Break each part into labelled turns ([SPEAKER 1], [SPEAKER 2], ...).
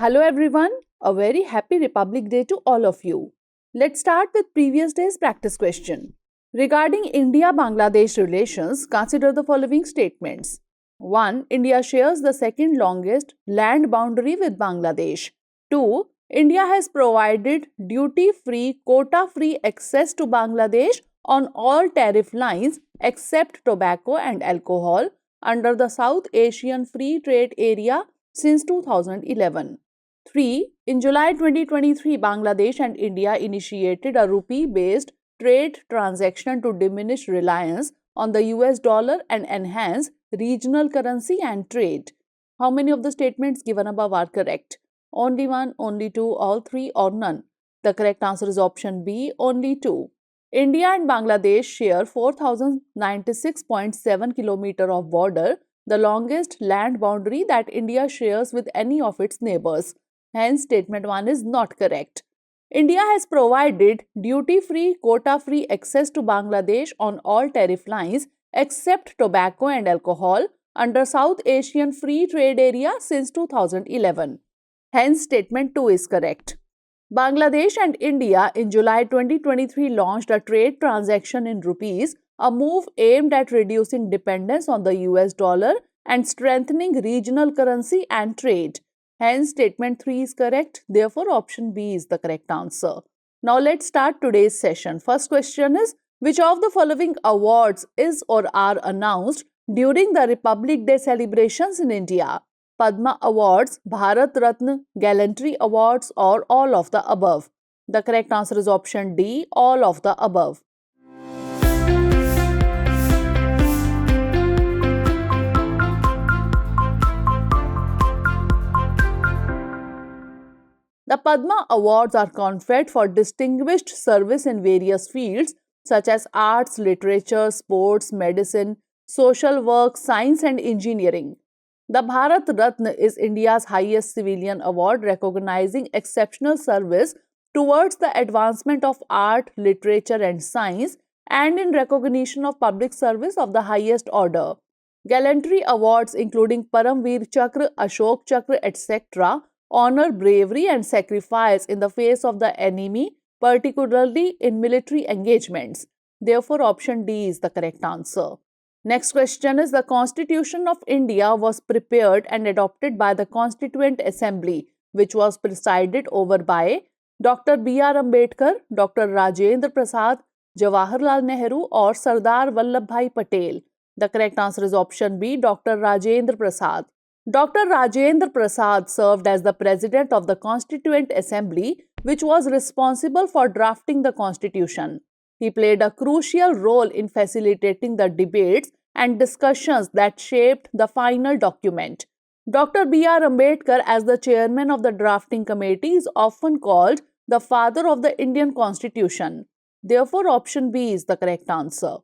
[SPEAKER 1] Hello everyone, a very happy Republic Day to all of you. Let's start with previous day's practice question. Regarding India-Bangladesh relations, consider the following statements. 1. India shares the second longest land boundary with Bangladesh. 2. India has provided duty-free, quota-free access to Bangladesh on all tariff lines except tobacco and alcohol under the South Asian Free Trade Area since 2011. 3. In July 2023, Bangladesh and India initiated a rupee-based trade transaction to diminish reliance on the US dollar and enhance regional currency and trade. How many of the statements given above are correct? Only one, only two, all three, or none? The correct answer is option B, only two. India and Bangladesh share 4,096.7 km of border, the longest land boundary that India shares with any of its neighbors. Hence, statement 1 is not correct. India has provided duty-free, quota-free access to Bangladesh on all tariff lines except tobacco and alcohol under South Asian Free Trade Area since 2011. Hence, statement 2 is correct. Bangladesh and India in July 2023 launched a trade transaction in rupees, a move aimed at reducing dependence on the US dollar and strengthening regional currency and trade. Hence, statement 3 is correct. Therefore, option B is the correct answer. Now, let's start today's session. First question is, which of the following awards is or are announced during the Republic Day celebrations in India? Padma Awards, Bharat Ratna, Gallantry Awards, or all of the above? The correct answer is option D, all of the above. The Padma Awards are conferred for distinguished service in various fields such as arts, literature, sports, medicine, social work, science, and engineering. The Bharat Ratna is India's highest civilian award recognizing exceptional service towards the advancement of art, literature, and science, and in recognition of public service of the highest order. Gallantry awards, including Paramveer Chakra, Ashok Chakra, etc., honor bravery and sacrifice in the face of the enemy, particularly in military engagements. Therefore, option D is the correct answer. Next question is, the Constitution of India was prepared and adopted by the Constituent Assembly, which was presided over by Dr. B.R. Ambedkar, Dr. Rajendra Prasad, Jawaharlal Nehru, or Sardar Vallabhbhai Patel. The correct answer is option B, Dr. Rajendra Prasad. Dr. Rajendra Prasad served as the President of the Constituent Assembly, which was responsible for drafting the Constitution. He played a crucial role in facilitating the debates and discussions that shaped the final document. Dr. B.R. Ambedkar, as the chairman of the drafting committee, is often called the father of the Indian Constitution. Therefore, option B is the correct answer.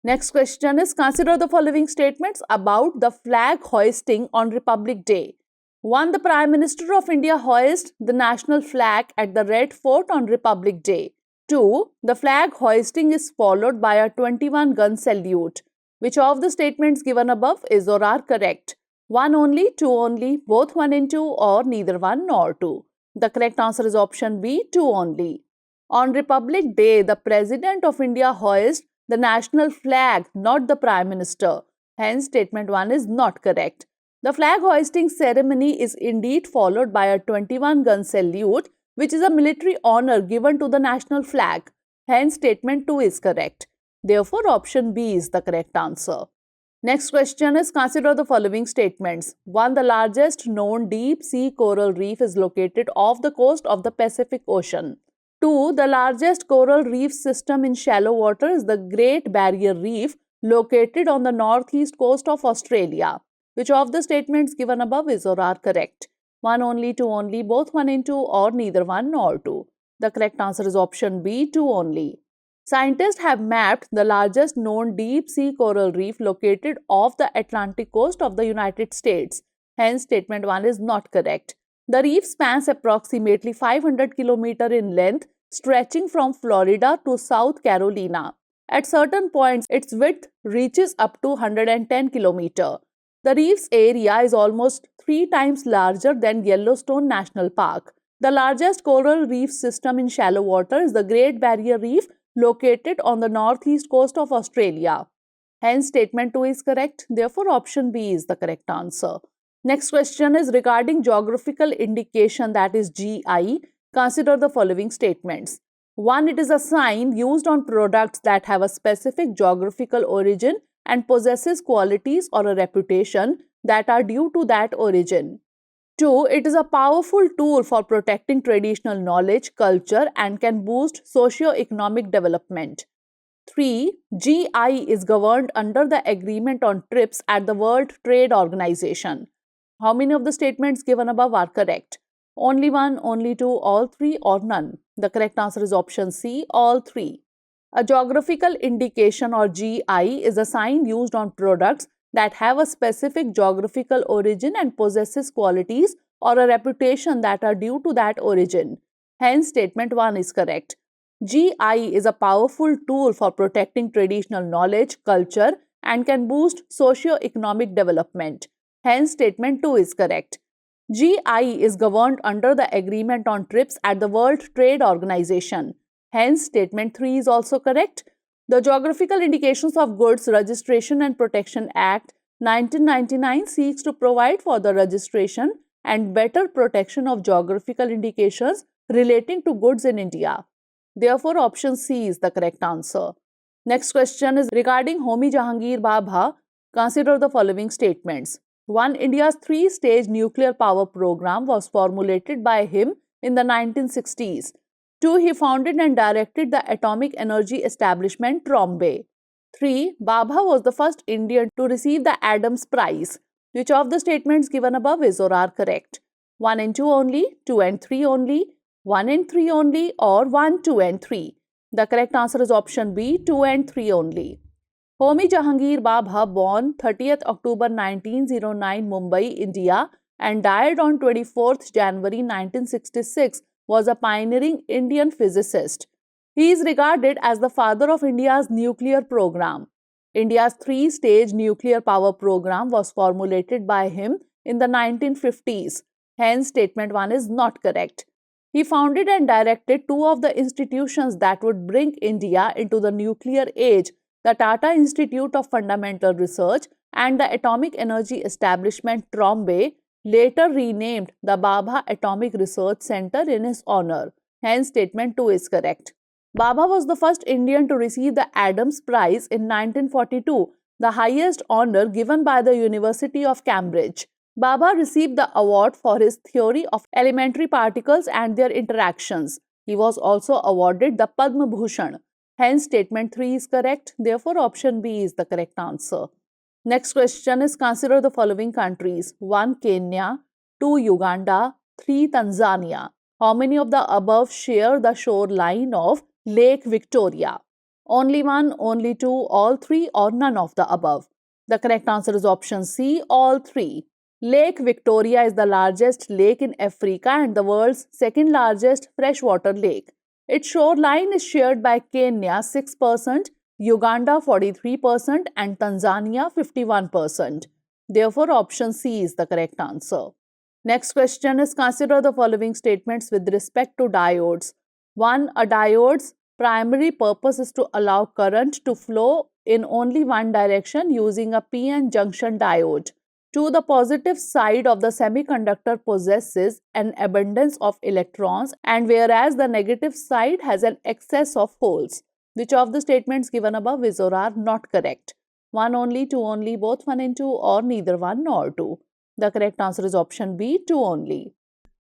[SPEAKER 1] Next question is, consider the following statements about the flag hoisting on Republic Day. 1. The Prime Minister of India hoists the national flag at the Red Fort on Republic Day. 2. The flag hoisting is followed by a 21-gun salute. Which of the statements given above is or are correct? 1 only, 2 only, both 1 and 2, or neither 1 nor 2? The correct answer is option B, 2 only. On Republic Day, the President of India hoists the national flag, not the Prime Minister. Hence, statement 1 is not correct. The flag hoisting ceremony is indeed followed by a 21-gun salute, which is a military honor given to the national flag. Hence, statement 2 is correct. Therefore, option B is the correct answer. Next question is, consider the following statements. 1. The largest known deep sea coral reef is located off the coast of the Pacific Ocean. 2. The largest coral reef system in shallow water is the Great Barrier Reef, located on the northeast coast of Australia. Which of the statements given above is or are correct? 1 only, 2 only, both 1 and 2, or neither 1 nor 2? The correct answer is option B, 2 only. Scientists have mapped the largest known deep sea coral reef located off the Atlantic coast of the United States. Hence, statement 1 is not correct. The reef spans approximately 500 km in length, stretching from Florida to South Carolina. At certain points, its width reaches up to 110 km. The reef's area is almost 3 times larger than Yellowstone National Park. The largest coral reef system in shallow water is the Great Barrier Reef, located on the northeast coast of Australia. Hence, statement 2 is correct. Therefore, option B is the correct answer. Next question is regarding geographical indication, that is GI. Consider the following statements. 1. It is a sign used on products that have a specific geographical origin and possesses qualities or a reputation that are due to that origin. 2. It is a powerful tool for protecting traditional knowledge, culture, and can boost socio-economic development. 3. GI is governed under the Agreement on TRIPS at the World Trade Organization. How many of the statements given above are correct? Only one, only two, all three, or none? The correct answer is option C, all three. A geographical indication, or GI, is a sign used on products that have a specific geographical origin and possesses qualities or a reputation that are due to that origin. Hence, statement 1 is correct. GI is a powerful tool for protecting traditional knowledge, culture, and can boost socio-economic development. Hence, statement 2 is correct. GI is governed under the Agreement on TRIPS at the World Trade Organization. Hence, statement 3 is also correct. The Geographical Indications of Goods Registration and Protection Act 1999 seeks to provide for the registration and better protection of geographical indications relating to goods in India. Therefore, option C is the correct answer. Next question is regarding Homi Jahangir Bhabha. Consider the following statements. 1. India's three-stage nuclear power program was formulated by him in the 1960s. 2. He founded and directed the atomic energy establishment Trombay. 3. Bhabha was the first Indian to receive the Adams Prize. Which of the statements given above is or are correct? 1 and 2 only, 2 and 3 only, 1 and 3 only, or 1, 2 and 3? The correct answer is option B, 2 and 3 only. Homi Jahangir Bhabha, born 30th October 1909, Mumbai, India, and died on 24th January 1966, was a pioneering Indian physicist. He is regarded as the father of India's nuclear program. India's three-stage nuclear power program was formulated by him in the 1950s. Hence, statement 1 is not correct. He founded and directed two of the institutions that would bring India into the nuclear age, the Tata Institute of Fundamental Research and the Atomic Energy Establishment Trombay, later renamed the Bhabha Atomic Research Center in his honor. Hence, statement 2 is correct. Bhabha was the first Indian to receive the Adams Prize in 1942, the highest honor given by the University of Cambridge. Bhabha received the award for his theory of elementary particles and their interactions. He was also awarded the Padma Bhushan. Hence, statement 3 is correct. Therefore, option B is the correct answer. Next question is consider the following countries. 1. Kenya, 2. Uganda, 3. Tanzania. How many of the above share the shoreline of Lake Victoria? Only one, only two, all three, or none of the above? The correct answer is option C, all three. Lake Victoria is the largest lake in Africa and the world's second largest freshwater lake. Its shoreline is shared by Kenya 6%, Uganda 43%, and Tanzania 51%. Therefore, option C is the correct answer. Next question is consider the following statements with respect to diodes. 1. A diode's primary purpose is to allow current to flow in only one direction using a PN junction diode. 2. The positive side of the semiconductor possesses an abundance of electrons, and whereas the negative side has an excess of holes. Which of the statements given above is or are not correct? 1 only, 2 only, both 1 and 2, or neither 1 nor 2? The correct answer is option B, 2 only.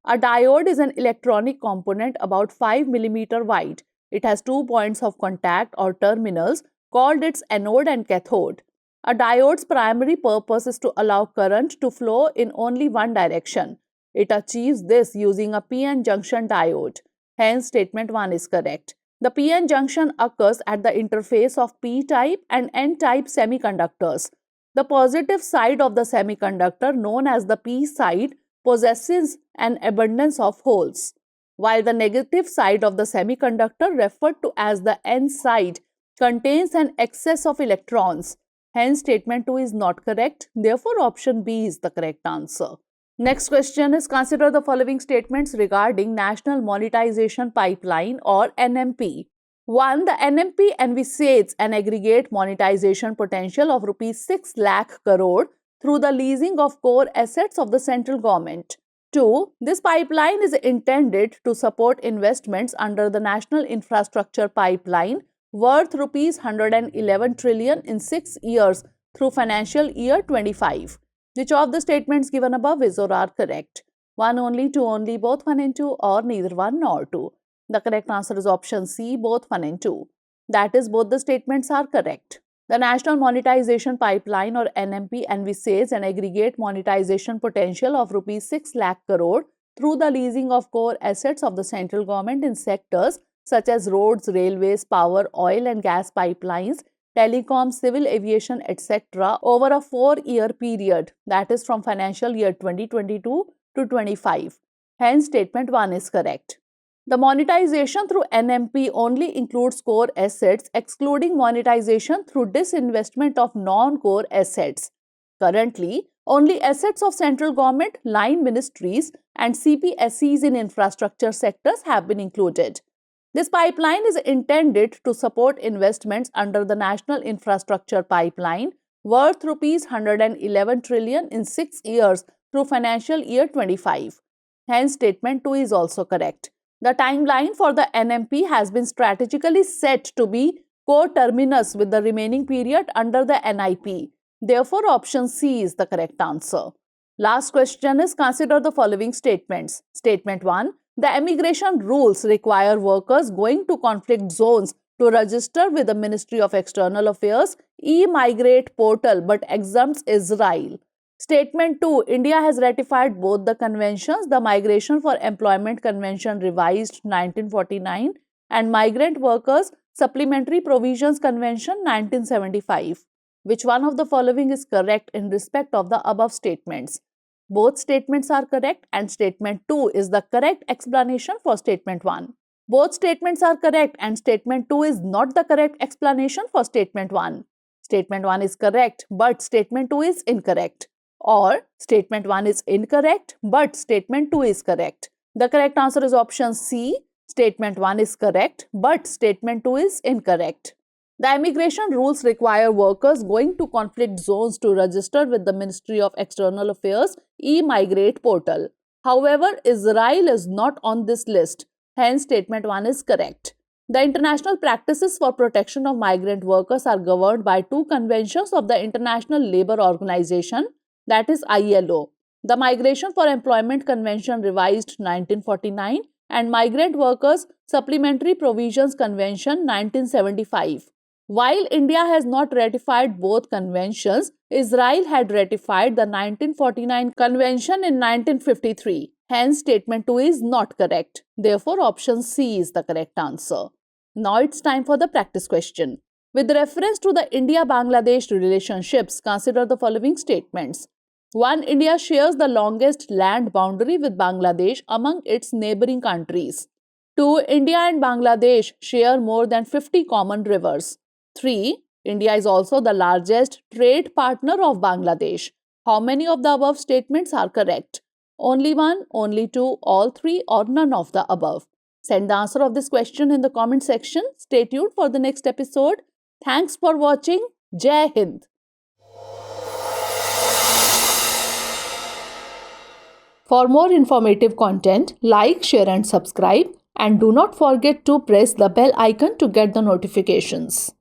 [SPEAKER 1] A diode is an electronic component about 5 mm wide. It has 2 points of contact or terminals called its anode and cathode. A diode's primary purpose is to allow current to flow in only one direction. It achieves this using a PN junction diode. Hence, statement 1 is correct. The PN junction occurs at the interface of P-type and N-type semiconductors. The positive side of the semiconductor, known as the P side, possesses an abundance of holes, while the negative side of the semiconductor, referred to as the N side, contains an excess of electrons. Hence, statement 2 is not correct. Therefore, option B is the correct answer. Next question is, consider the following statements regarding National Monetization Pipeline or NMP. 1. The NMP envisages an aggregate monetization potential of rupees 6 lakh crore through the leasing of core assets of the central government. 2. This pipeline is intended to support investments under the National Infrastructure Pipeline worth rupees 111 trillion in 6 years through financial year 25. Which of the statements given above is or are correct? 1 only, 2 only, both 1 and 2, or neither 1 nor 2? The correct answer is option C, both 1 and 2. That is, both the statements are correct. The National Monetization Pipeline or NMP envisages an aggregate monetization potential of rupees 6 lakh crore through the leasing of core assets of the central government in sectors such as roads, railways, power, oil and gas pipelines, telecom, civil aviation, etc. over a 4-year period, that is from financial year 2022 to 25. Hence, statement 1 is correct. The monetization through NMP only includes core assets, excluding monetization through disinvestment of non-core assets. Currently, only assets of central government, line ministries and CPSEs in infrastructure sectors have been included. This pipeline is intended to support investments under the National Infrastructure Pipeline worth rupees 111 trillion in 6 years through financial year 25. Hence, statement 2 is also correct. The timeline for the NMP has been strategically set to be co-terminus with the remaining period under the NIP. Therefore, option C is the correct answer. Last question is, consider the following statements. Statement 1. The immigration rules require workers going to conflict zones to register with the Ministry of External Affairs e-migrate portal but exempts Israel. Statement 2. India has ratified both the conventions, the Migration for Employment Convention revised 1949 and Migrant Workers Supplementary Provisions Convention 1975. Which one of the following is correct in respect of the above statements? Both statements are correct and statement 2 is the correct explanation for statement 1. Both statements are correct and statement 2 is not the correct explanation for statement 1. Statement 1 is correct but statement 2 is incorrect. Or statement 1 is incorrect but statement 2 is correct. The correct answer is option C. Statement 1 is correct but statement 2 is incorrect. The immigration rules require workers going to conflict zones to register with the Ministry of External Affairs e-migrate portal. However, Israel is not on this list. Hence, statement 1 is correct. The international practices for protection of migrant workers are governed by 2 conventions of the International Labour Organization, that is ILO. The Migration for Employment Convention revised 1949 and Migrant Workers Supplementary Provisions Convention 1975. While India has not ratified both conventions, Israel had ratified the 1949 convention in 1953. Hence, statement 2 is not correct. Therefore, option C is the correct answer. Now it's time for the practice question. With reference to the India-Bangladesh relationships, consider the following statements. 1. India shares the longest land boundary with Bangladesh among its neighboring countries. 2. India and Bangladesh share more than 50 common rivers. 3. India is also the largest trade partner of Bangladesh. How many of the above statements are correct? Only 1, only 2, all 3 or none of the above? Send the answer of this question in the comment section. Stay tuned for the next episode. Thanks for watching. Jai Hind. For more informative content, like, share and subscribe, and do not forget to press the bell icon to get the notifications.